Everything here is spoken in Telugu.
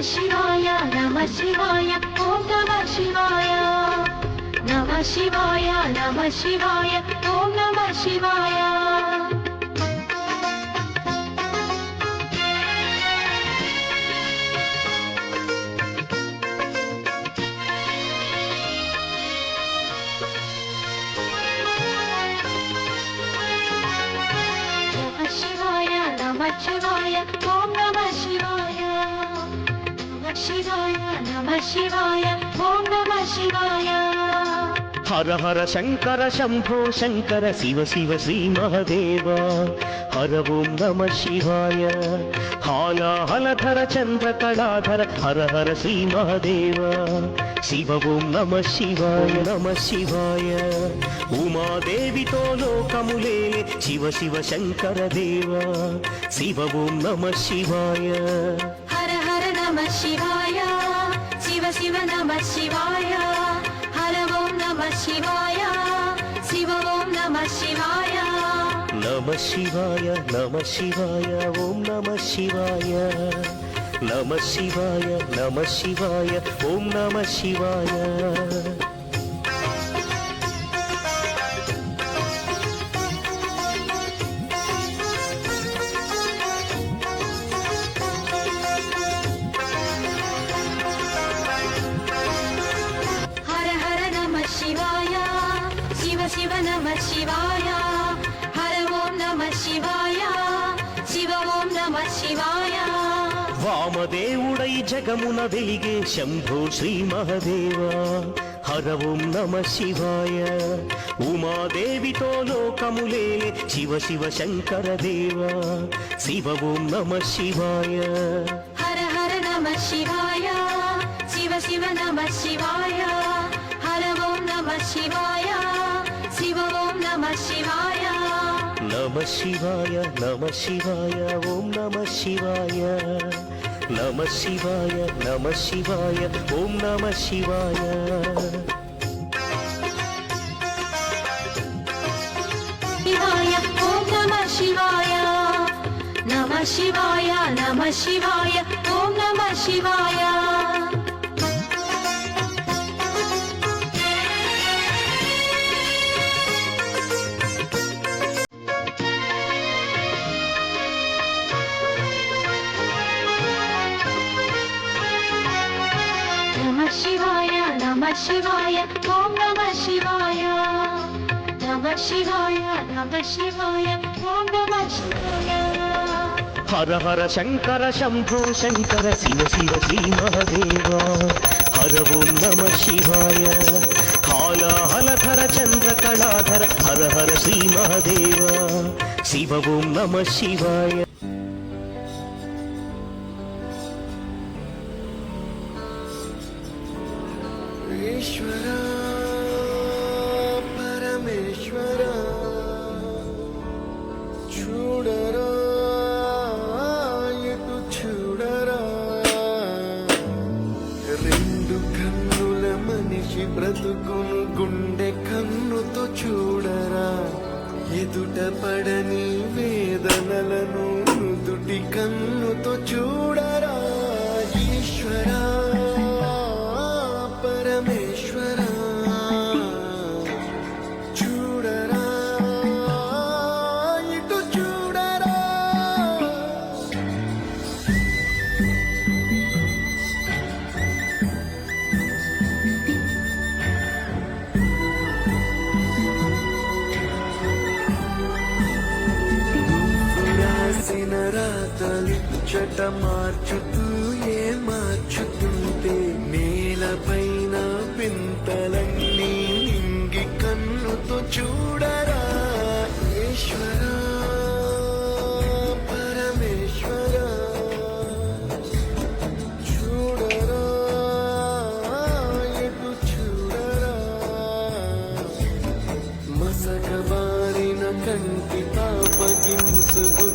శివాయ నమ శివాయ ఓం నమ శివాయ నమ శివాయ నమ శివాయ ఓం నమ శివాయ నమ శివాయ ఓం నమ శివాయ నమ శివాయ నమ శివాయ ఓం నమ శివాయ హర హర శంకర శంభో శంకర శివ శివ శ్రీ మహదేవ హర ఓం నమ శివాయ హాలాహలధర చంద్ర కళాధర హర హర శ్రీ మహదేవ శివ ఓం నమ శివాయ నమ శివాయ ఉమాదేవితో లోకములేలే శివ శివ శంకర దేవ శివ ఓం నమ శివాయ హర హర నమ శివాయ శివ శివ నమ శివాయ హర ఓం నమ శివాయ శివ ఓం నమ శివాయ నమ శివాయ నమ శివాయ ఓం నమ శివాయ నమ శివాయ నమ శివాయ ఓం నమ శివాయ హర హర నమ శివాయ శివ శివ నమ శివాయ హర ఓం నమ శివాయ శివ ఓం నమ శివాయ వామదేవుడై జగమున వెలిగే శంభో శ్రీ మహదేవ హర ఓం నమ శివాయ ఉమాదేవితో లోకములేలే శివ శివ శంకర దేవ శివ ఓం నమ శివాయ హర హర నమ శివాయ శివ శివ నమ శివాయ హర ఓం నమ శివాయ శివ ఓం నమ శివాయ నమ శివాయ నమ శివాయ ఓం నమ శివాయ నమ శివాయ నమ శివాయ ఓం నమ శివాయ శివాయ ఓం నమ శివాయ నమ శివాయ నమ శివాయ ఓం నమ శివాయ నమ శివాయ నమ శివాయ ఓం నమ శివాయ నమ శివాయ నమ శివాయ ఓం నమ శివాయ హర హర శంకర శంభో శంకర శివ శివ శ్రీ మహదేవ హర ఓం నమ శివాయ హాలాహలధర చంద్ర కళాధర హర హర శ్రీ మహదేవ శివ ఓం నమ శివాయ ఈశ్వర పరమేశ్వర చూడరా ఎటు చూడరా రెండు కన్నుల మనిషి బ్రతుకును గుండె కన్నుతో చూడరా ఎదుట పడని వేదనలను నుదుటి కన్నుతో చూడరా ఈశ్వరా పరమేశ్వర చూడరా ఇటు చూడరా రాసిన రాతలు చట మార్చుతూ ఏ మార్చుతుంటే నేలపైన వింతలన్నీ నింగి కన్నుతో చూడరా ఈశ్వర పరమేశ్వర చూడరా ఎటు చూడరా మసక బారిన కంటి పాపకి ముసుగు